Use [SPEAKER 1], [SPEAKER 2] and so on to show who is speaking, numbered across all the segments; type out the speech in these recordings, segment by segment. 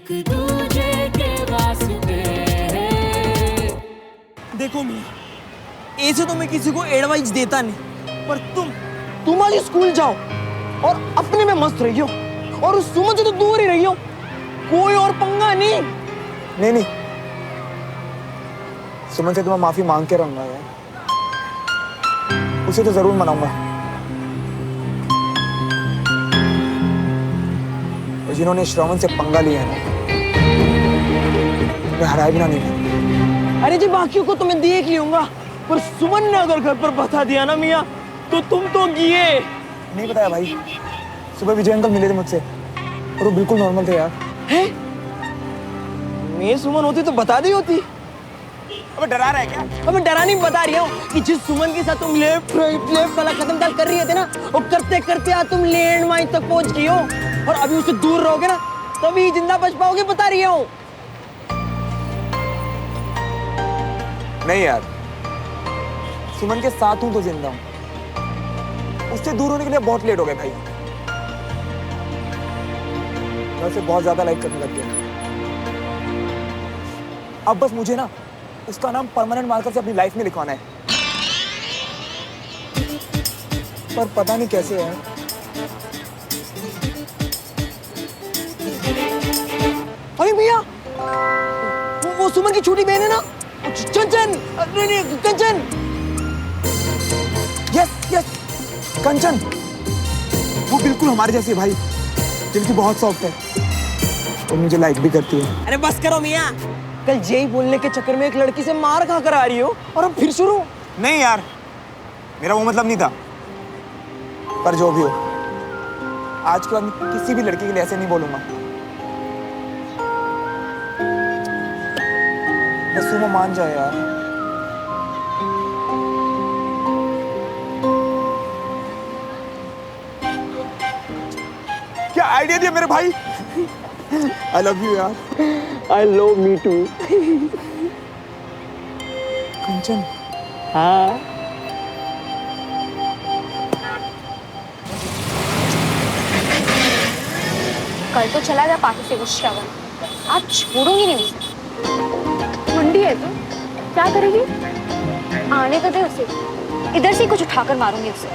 [SPEAKER 1] एक दूजे के वास्ते।
[SPEAKER 2] देखो मियां, ऐसे तो मैं किसी को एडवाइस देता नहीं, पर तुम आज स्कूल जाओ और अपने में मस्त रहियो और उस सुमन से तो दूर ही रहियो, कोई और पंगा नहीं।
[SPEAKER 3] नहीं, सुमन से तो मैं माफी मांग के रहूंगा यार, उसे तो जरूर मनाऊंगा। और जिन्होंने श्रवण से पंगा लिया है ना, मैं हराए बिना नहीं।
[SPEAKER 2] अरे जी बाकियों को तो मैं देख लूंगा, पर सुमन ने अगर घर पर बता दिया ना मियां, तो तुम तो गिए।
[SPEAKER 3] नहीं बताया भाई, सुबह विजय अंकल मिले थे मुझसे और वो बिल्कुल नॉर्मल थे यार।
[SPEAKER 2] हैं? मैं सुमन होती तो बता दी होती।
[SPEAKER 3] अबे डरा रहा है क्या?
[SPEAKER 2] अब मैं डरा नहीं, बता रही हूँ कि जिस सुमन के साथ तुम लेफ्ट राइट वाला कदम डाल कर रही थे ना, वो करते करते आज तुम लैंड माइन तक पहुंच गई हो, और अभी उससे दूर रहोगे ना तभी जिंदा बच पाओगे, बता रही हूँ।
[SPEAKER 3] नहीं यार, सुमन के साथ हूं तो जिंदा हूं, उससे दूर होने के लिए बहुत लेट हो गए भाई। मैं उसे बहुत ज्यादा लाइक करने लग गया। अब बस मुझे ना उसका नाम परमानेंट मार्कर से अपनी लाइफ में लिखवाना है, पर पता नहीं कैसे है।
[SPEAKER 2] अरे भैया, वो सुमन की छोटी बहन है ना, कंचन। नहीं, कंचन।
[SPEAKER 3] यस कंचन, वो बिल्कुल हमारे जैसी है भाई, दिल की बहुत सॉफ्ट है और मुझे लाइक भी करती है।
[SPEAKER 2] अरे बस करो मियां, कल जय बोलने के चक्कर में एक लड़की से मार खा कर आ रही हो और अब फिर शुरू।
[SPEAKER 3] नहीं यार, मेरा वो मतलब नहीं था, पर जो भी हो, आज के बाद मैं किसी भी लड़की के लिए ऐसे नहीं बोलूंगा। बस सुमो मान जाए यार। क्या आइडिया दिया मेरे भाई। आई लव यू यार।
[SPEAKER 2] I love me too.
[SPEAKER 3] Kanchan.
[SPEAKER 2] हाँ,
[SPEAKER 4] कल तो चला गया पार्टी से वो श्रवण, आज छोड़ूंगी नहीं उसे। मुंडी है तू, क्या करेगी? आने तो दे उसे, इधर से कुछ उठाकर मारूंगी उसे।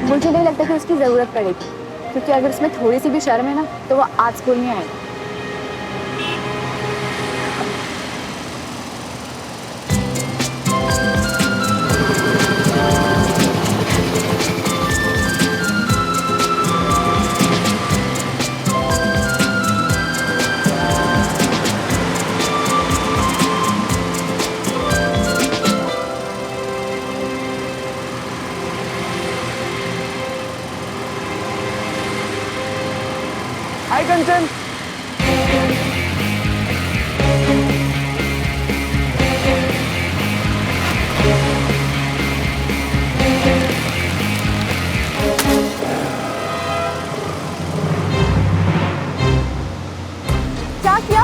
[SPEAKER 5] मुझे नहीं लगता कि उसकी जरूरत पड़ेगी, क्योंकि अगर उसमें थोड़ी सी भी शर्म है ना तो वो आज स्कूल में आएगा।
[SPEAKER 3] हाय कंचन।
[SPEAKER 5] क्या किया?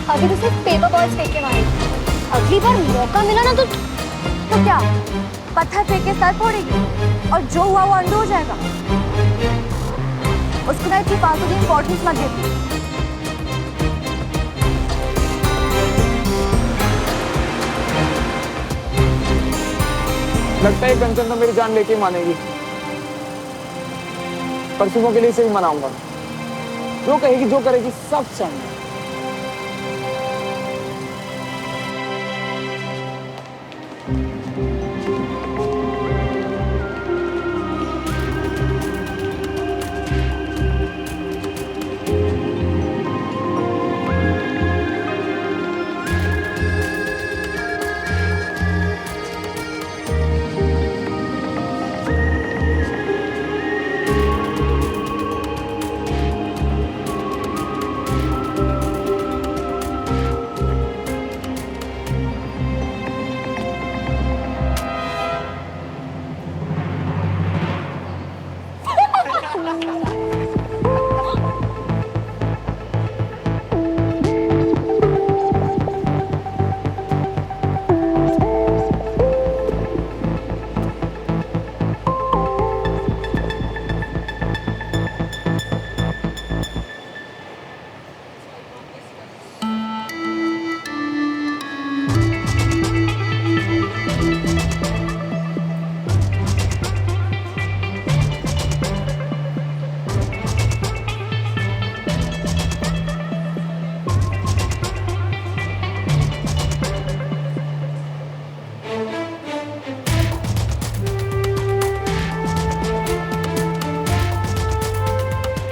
[SPEAKER 4] अभी तो सिर्फ पेपर बॉल्स फेंक के मारे, अगली बार मौका मिला ना तो
[SPEAKER 5] क्या पत्थर फेंक के सर फोड़ेगी और जो हुआ वो अंडू हो जाएगा? उसको ना इतनी फालतू की इंपॉर्टेंस मत देती।
[SPEAKER 3] लगता है कंचन तो मेरी जान लेके मानेगी, पर सुबह के लिए इसे भी मनाऊंगा। जो कहेगी जो करेगी सब सही है।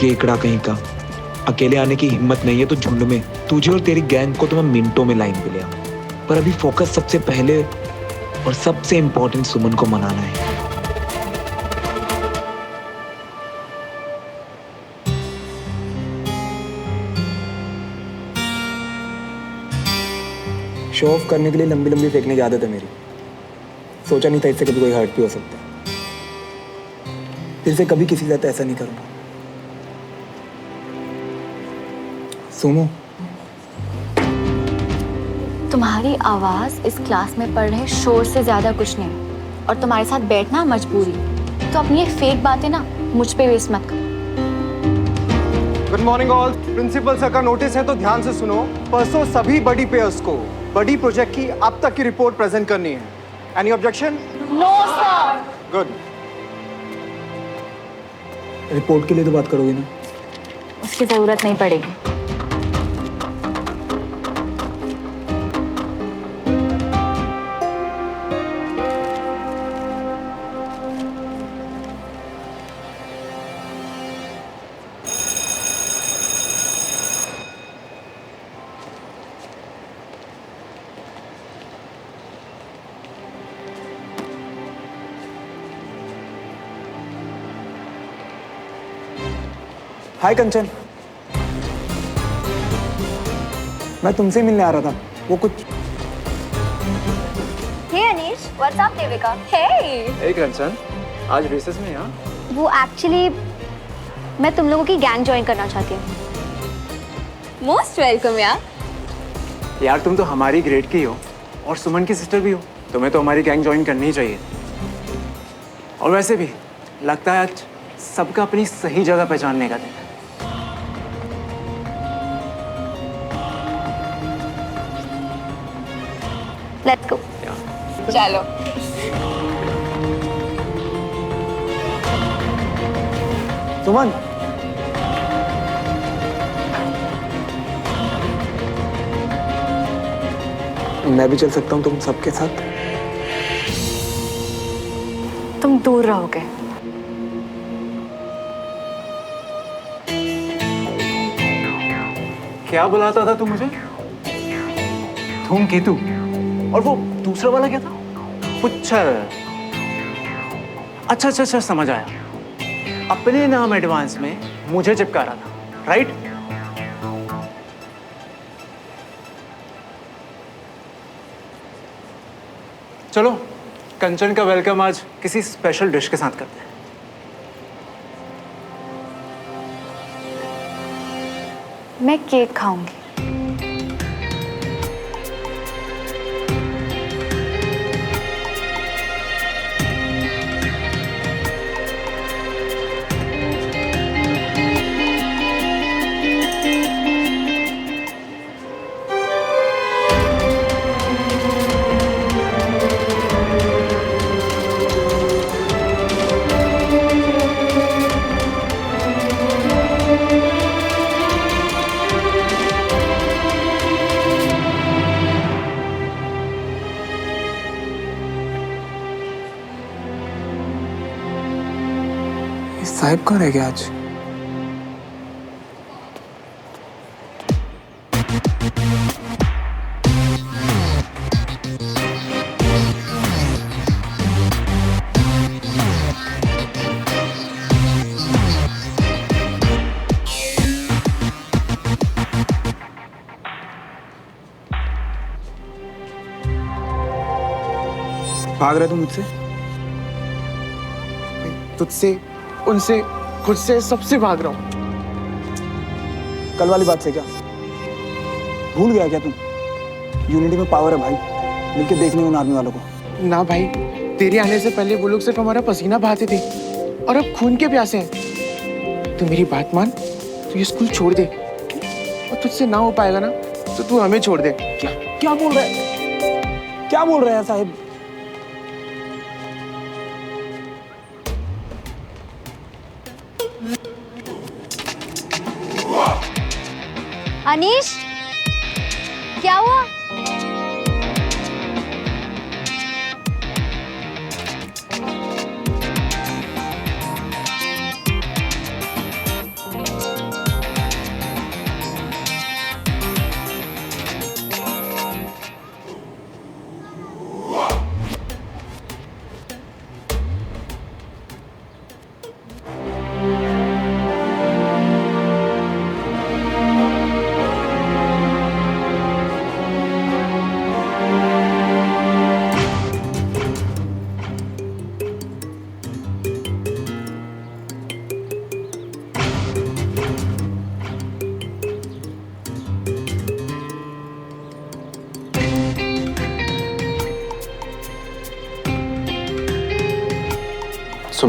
[SPEAKER 3] केकड़ा कहीं का। अकेले आने की हिम्मत नहीं है तो झुंड में तुझे और तेरी गैंग को तो मैं मिनटों में लाइन पे ले आऊं। पर अभी फोकस सबसे पहले और सबसे इंपॉर्टेंट सुमन को मनाना है। शो ऑफ करने के लिए लंबी लंबी फेंकने की आदत है मेरी। सोचा नहीं था इससे कभी कोई हर्ट भी हो सकता है। फिर से कभी किसी के साथ ऐसा नहीं करूंगा। सुमो,
[SPEAKER 5] तुम्हारी आवाज इस क्लास में पढ़ रहे शोर से ज्यादा कुछ नहीं है और तुम्हारे साथ बैठना मजबूरी, तो अपनी ये फेक बातें ना मुझ पे वेस्ट मत करो।
[SPEAKER 6] Good morning all. Principal sir का नोटिस है तो ध्यान से सुनो। परसों सभी बडी पेयर्स को बडी प्रोजेक्ट की अब तक की रिपोर्ट प्रेजेंट करनी है। Any objection?
[SPEAKER 5] No sir.
[SPEAKER 6] Good.
[SPEAKER 3] Report के लिए तो बात करोगे ना?
[SPEAKER 5] उसकी जरूरत नहीं पड़ेगी।
[SPEAKER 3] हाय कंचन, मैं तुमसे मिलने आ रहा था। वो कुछ
[SPEAKER 4] हे अनीश, व्हाट्स अप देविका? हे।
[SPEAKER 6] हे कंचन, आज रेसेस में यहाँ?
[SPEAKER 4] वो एक्चुअली मैं तुम लोगों की गैंग ज्वाइन करना चाहती हूँ।
[SPEAKER 5] मोस्ट वेलकम यार।
[SPEAKER 6] यार तुम तो हमारी ग्रेड की हो और सुमन की सिस्टर भी हो। तुम्हें तो हमारी गैंग ज्वाइन करनी ही चाहिए। और वैसे भी लगता है आज सबका अपनी सही जगह पहचानने का दिन है।
[SPEAKER 4] Let's go.
[SPEAKER 5] चलो।
[SPEAKER 3] सुमन, मैं भी चल सकता हूँ तुम सबके साथ?
[SPEAKER 5] तुम दूर रहोगे।
[SPEAKER 6] क्या बुलाता था तू मुझे? धूमकेतु। और वो दूसरा वाला क्या था? पुच्छर। अच्छा अच्छा अच्छा, समझ आया। अपने नाम एडवांस में मुझे चिपका रहा था, राइट? चलो कंचन का वेलकम आज किसी स्पेशल डिश के साथ करते हैं।
[SPEAKER 5] मैं केक खाऊंगी।
[SPEAKER 3] साहिब कहाँ रह गया आज? भाग रहे तुम मुझसे?
[SPEAKER 7] तुझसे, उनसे, खुद से, सबसे भाग रहा हूँ।
[SPEAKER 3] कल वाली बात से क्या भूल गया क्या तुम? यूनिटी में पावर है भाई, मिलके देख लो उन आर्मी वालों को।
[SPEAKER 7] ना भाई, तेरे आने से पहले वो लोग सिर्फ हमारा पसीना बहाते थे और अब खून के प्यासे हैं। तू मेरी बात मान, तू ये स्कूल छोड़ दे। और तुझसे ना हो पाएगा ना तो तू हमें छोड़ दे।
[SPEAKER 3] क्या बोल रहे हैं? क्या बोल रहे हैं साहिब?
[SPEAKER 4] अनीश, क्या हुआ?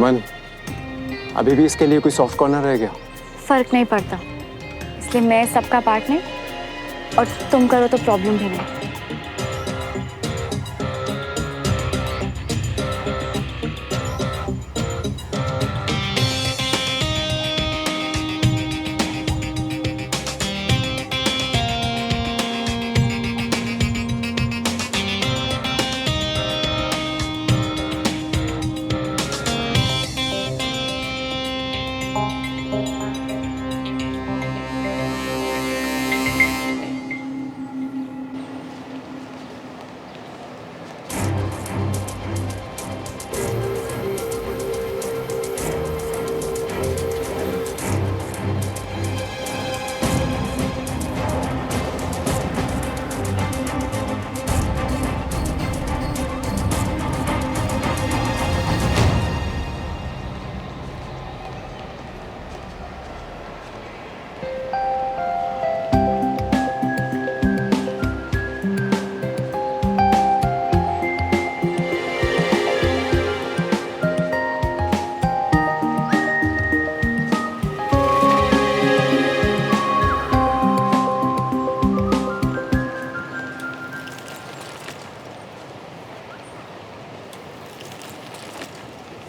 [SPEAKER 6] सुमन, अभी भी इसके लिए कोई सॉफ्ट कॉर्नर रह गया?
[SPEAKER 4] फर्क नहीं पड़ता, इसलिए मैं सबका पार्ट नहीं और तुम करो तो प्रॉब्लम भी नहीं।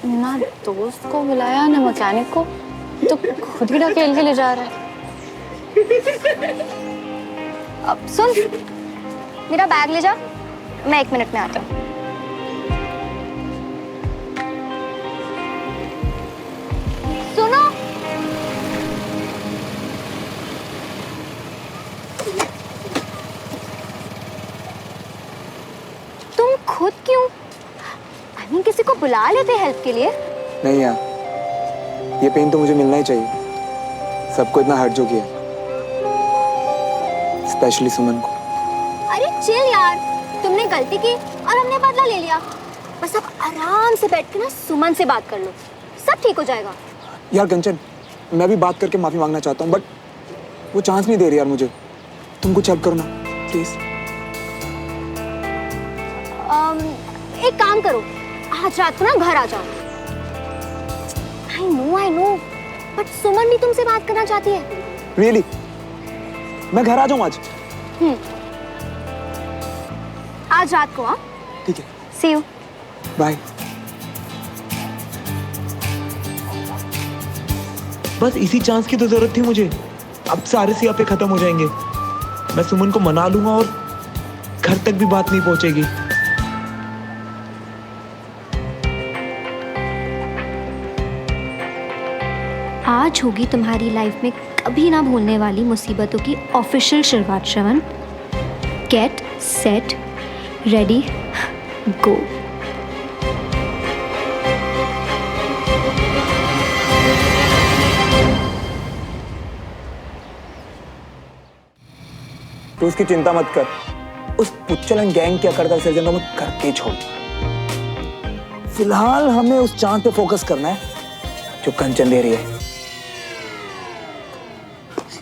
[SPEAKER 4] ना दोस्त को बुलाया ना मैकेनिक को, तो खुद ही ढकेल के ले जा रहा है। अब सुन, मेरा बैग ले जा, मैं 1 मिनट में आता हूँ। सुनो, तुम खुद क्यों? किसी को बुला लेते हेल्प के लिए।
[SPEAKER 3] नहीं यार, ये पेन तो मुझे मिलना ही चाहिए। सबको इतना हर्ट जो किया, स्पेशली सुमन को।
[SPEAKER 4] अरे चिल यार, तुमने गलती की और हमने बदला ले लिया। बस अब आराम से बैठ के ना सुमन से बात कर लो, सब ठीक हो जाएगा।
[SPEAKER 3] यार कंचन, मैं भी बात करके माफी मांगना चाहता हूँ, बट वो चांस नहीं दे रही यार मुझे। तुम कुछ हेल्प करो ना प्लीज।
[SPEAKER 4] एक काम करो, आज रात को ना घर आ जाओ। आई नो, बट सुमन भी तुमसे बात करना चाहती है।
[SPEAKER 3] रियली? मैं घर आ जाऊँ आज?
[SPEAKER 4] आज रात को। हाँ
[SPEAKER 3] ठीक है,
[SPEAKER 4] सी यू,
[SPEAKER 3] बाय। बस इसी चांस की तो जरूरत थी मुझे। अब सारे सियापे खत्म हो जाएंगे। मैं सुमन को मना लूंगा और घर तक भी बात नहीं पहुंचेगी।
[SPEAKER 4] आज होगी तुम्हारी लाइफ में कभी ना भूलने वाली मुसीबतों की ऑफिशियल शुरुआत। श्रवण, गेट सेट रेडी गो।
[SPEAKER 3] तू उसकी चिंता मत कर। उस पुच्चलन गैंग क्या करता है मैं करके छोड़। फिलहाल हमें उस चांद पे फोकस करना है जो कंचन दे रही है।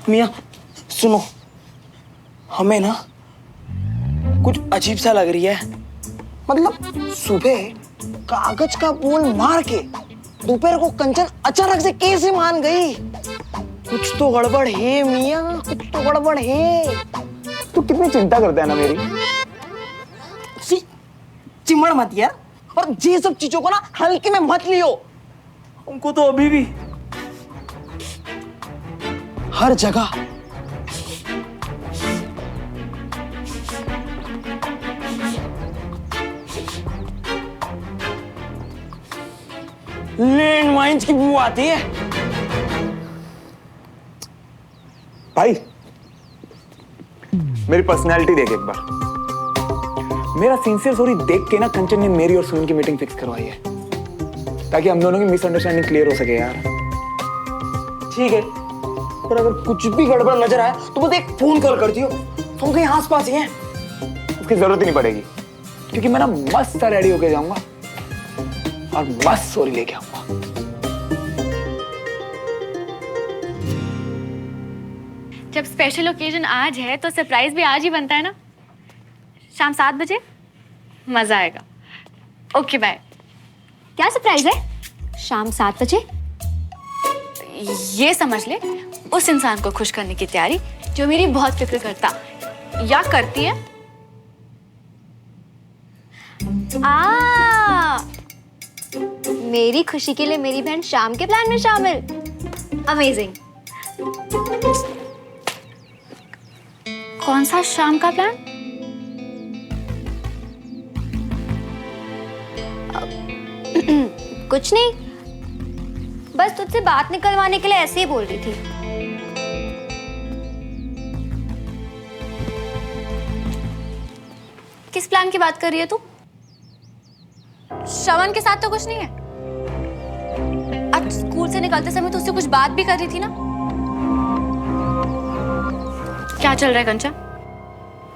[SPEAKER 2] मियाँ सुनो, हमें ना कुछ अजीब सा लग रही है। मतलब सुबह कागज का बोल मार के दोपहर को कंचन अचानक से कैसे मान गई? कुछ तो गड़बड़ है मियाँ, कुछ तो गड़बड़ है।
[SPEAKER 3] तू कितनी चिंता करता है ना मेरी।
[SPEAKER 2] चिमड़ मत यार, और ये सब चीजों को ना हल्के में मत लियो। हमको तो अभी भी हर जगह लैंड माइन्स की बू आती है।
[SPEAKER 3] भाई मेरी पर्सनैलिटी देख एक बार। मेरा सिंसियर सॉरी देख के ना कंचन ने मेरी और सुमन की मीटिंग फिक्स करवाई है, ताकि हम दोनों की मिसअंडरस्टैंडिंग क्लियर हो सके यार।
[SPEAKER 2] ठीक है, पर अगर कुछ भी गड़बड़ नजर आए तो बस एक फोन कॉल कर दियो, हम कहीं आसपास ही हैं।
[SPEAKER 3] उसकी जरूरत ही नहीं पड़ेगी, क्योंकि मैं ना मस्त सा रेडी होके जाऊंगा और मस्त सॉरी लेके आऊंगा।
[SPEAKER 5] जब स्पेशल ओकेजन आज है तो सरप्राइज भी आज ही बनता है ना। शाम 7 बजे मजा आएगा। Okay bye.
[SPEAKER 4] क्या सरप्राइज है? शाम 7 बजे।
[SPEAKER 5] ये समझ ले, उस इंसान को खुश करने की तैयारी जो मेरी बहुत फिक्र करता या करती है।
[SPEAKER 4] मेरी खुशी के लिए मेरी बहन शाम के प्लान में शामिल। अमेजिंग।
[SPEAKER 5] कौन सा शाम का प्लान?
[SPEAKER 4] कुछ नहीं, बस तुझसे बात निकलवाने के लिए ऐसे ही बोल रही थी।
[SPEAKER 5] किस प्लान की बात कर रही है तू? श्रवण के साथ तो कुछ नहीं है। आज स्कूल से निकलते समय तो उससे कुछ बात भी कर रही थी ना। क्या चल रहा है कंचा?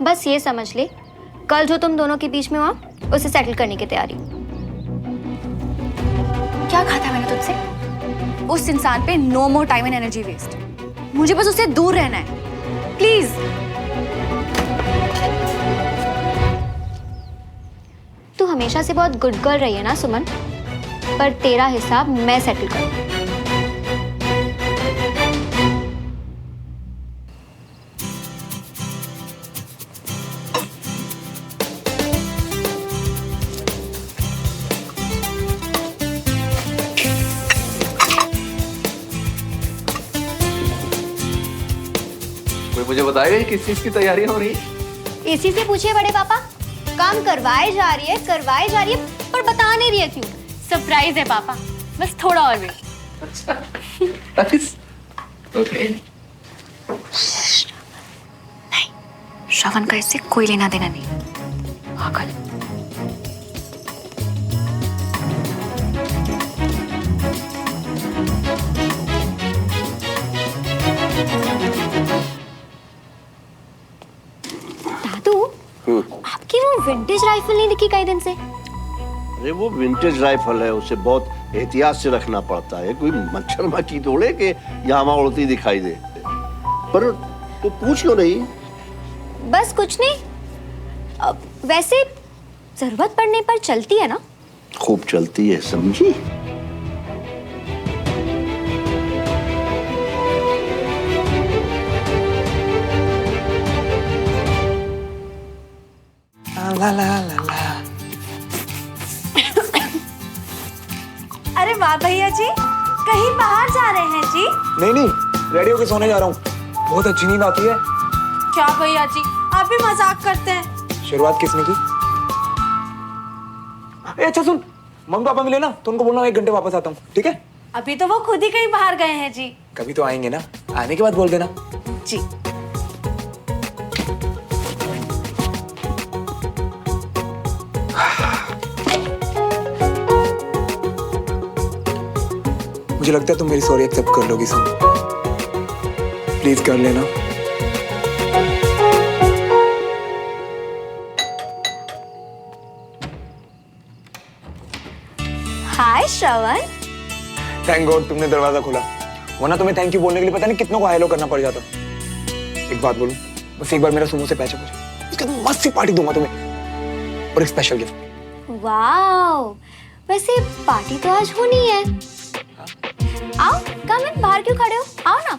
[SPEAKER 4] बस ये समझ ले, कल जो तुम दोनों के बीच में हुआ उसे सेटल करने की तैयारी।
[SPEAKER 5] क्या कहा था मैंने तुझसे? उस इंसान पे no more time and energy waste. मुझे बस उससे दूर रहना है, प्लीज।
[SPEAKER 4] तू हमेशा से बहुत गुड गर्ल रही है ना सुमन, पर तेरा हिसाब मैं सेटल करूँ।
[SPEAKER 8] कोई मुझे बताएगा किस चीज की तैयारियां हो रही है?
[SPEAKER 4] इसी से पूछिए बड़े पापा। काम करवाए जा रही है पर बता नहीं रही है क्यों?
[SPEAKER 5] सरप्राइज है पापा, बस थोड़ा और वेट।
[SPEAKER 8] ओके।
[SPEAKER 5] नहीं, श्रवण का इससे कोई लेना देना नहीं। पागल।
[SPEAKER 4] दादू, आपकी वो विंटेज राइफल नहीं दिखी कई दिन से।
[SPEAKER 9] अरे वो विंटेज राइफल है, उसे बहुत एहतियात से रखना पड़ता है। कोई मच्छर मक्खी तोड़े कि यहाँ वहाँ उड़ती दिखाई दे। पर तो पूछ क्यों नहीं?
[SPEAKER 4] बस कुछ नहीं, वैसे जरूरत पड़ने पर चलती है ना।
[SPEAKER 9] खूब चलती है, समझी?
[SPEAKER 2] ला ला ला ला।
[SPEAKER 10] अरे वाह भैया जी, कहीं बाहर जा रहे हैं जी?
[SPEAKER 3] नहीं नहीं, रेडी होके सोने जा रहा हूँ। बहुत अच्छी नींद आती है।
[SPEAKER 10] क्या भैया जी, आप भी मजाक करते हैं।
[SPEAKER 3] शुरुआत किसने की? अच्छा सुन, मम्मी पापा मिले ना तो उनको बोलना 1 घंटे वापस आता हूँ, ठीक है?
[SPEAKER 10] अभी तो वो खुद ही कहीं बाहर गए हैं जी।
[SPEAKER 3] कभी तो आएंगे ना, आने के बाद बोल देना।
[SPEAKER 10] जी।
[SPEAKER 3] मुझे लगता है तुम मेरी सॉरी एक्सेप्ट कर लोगी सुन। प्लीज कर लेना।
[SPEAKER 4] हाय श्रवण।
[SPEAKER 3] थैंक गॉड तुमने दरवाजा खोला, वरना तुम्हें थैंक यू बोलने के लिए पता नहीं कितनों को हेलो करना पड़ जाता। एक बात बोलूं, बस एक बार मेरा सुमो से पैचअप हो जाए, उसके बाद मस्त सी पार्टी दूंगा तुम्हें और एक स्पेशल गिफ्ट।
[SPEAKER 4] वाओ, वैसे पार्टी तो आज होनी है। आओ, कम इन, बाहर क्यों खड़े हो? आओ ना।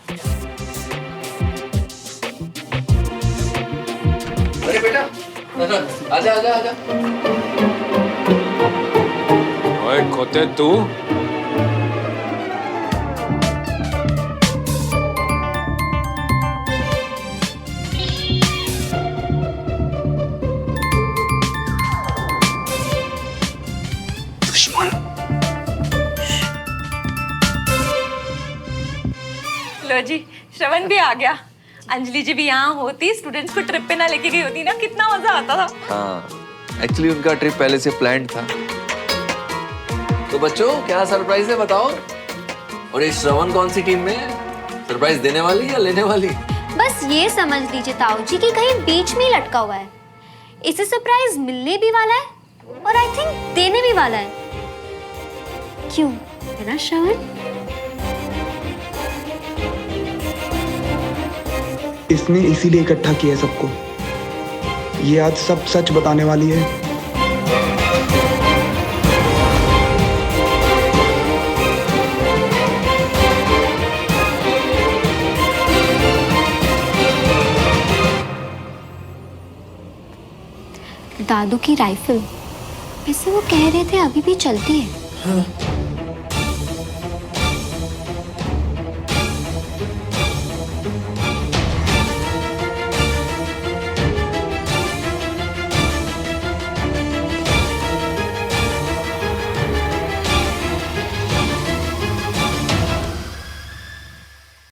[SPEAKER 8] अरे बेटा, आजा आजा आजा।
[SPEAKER 11] ओए खोते तू,
[SPEAKER 10] लो जी, श्रवण भी आ गया। अंजलि जी भी यहाँ होती, स्टूडेंट्स को ट्रिप पे ना लेके गई होती ना, कितना मजा आता था।
[SPEAKER 8] हाँ, एक्चुअली उनका ट्रिप पहले से प्लान्ड था। तो बच्चों, क्या सरप्राइज है बताओ? और ये श्रवण कौन सी टीम में है? सरप्राइज देने वाली या लेने वाली?
[SPEAKER 4] बस ये समझ लीजिए ताऊ जी कि कहीं बीच में ही लटका हुआ है। इसे सरप्राइज मिलने भी वाला है और आई थिंक देने भी वाला है। क्यों, है ना श्रवण?
[SPEAKER 3] इसने इसीलिए इकट्ठा किया है सबको। ये आज सब सच बताने वाली है।
[SPEAKER 5] जादू की राइफल, वैसे वो कह रहे थे अभी भी चलती है।
[SPEAKER 2] हाँ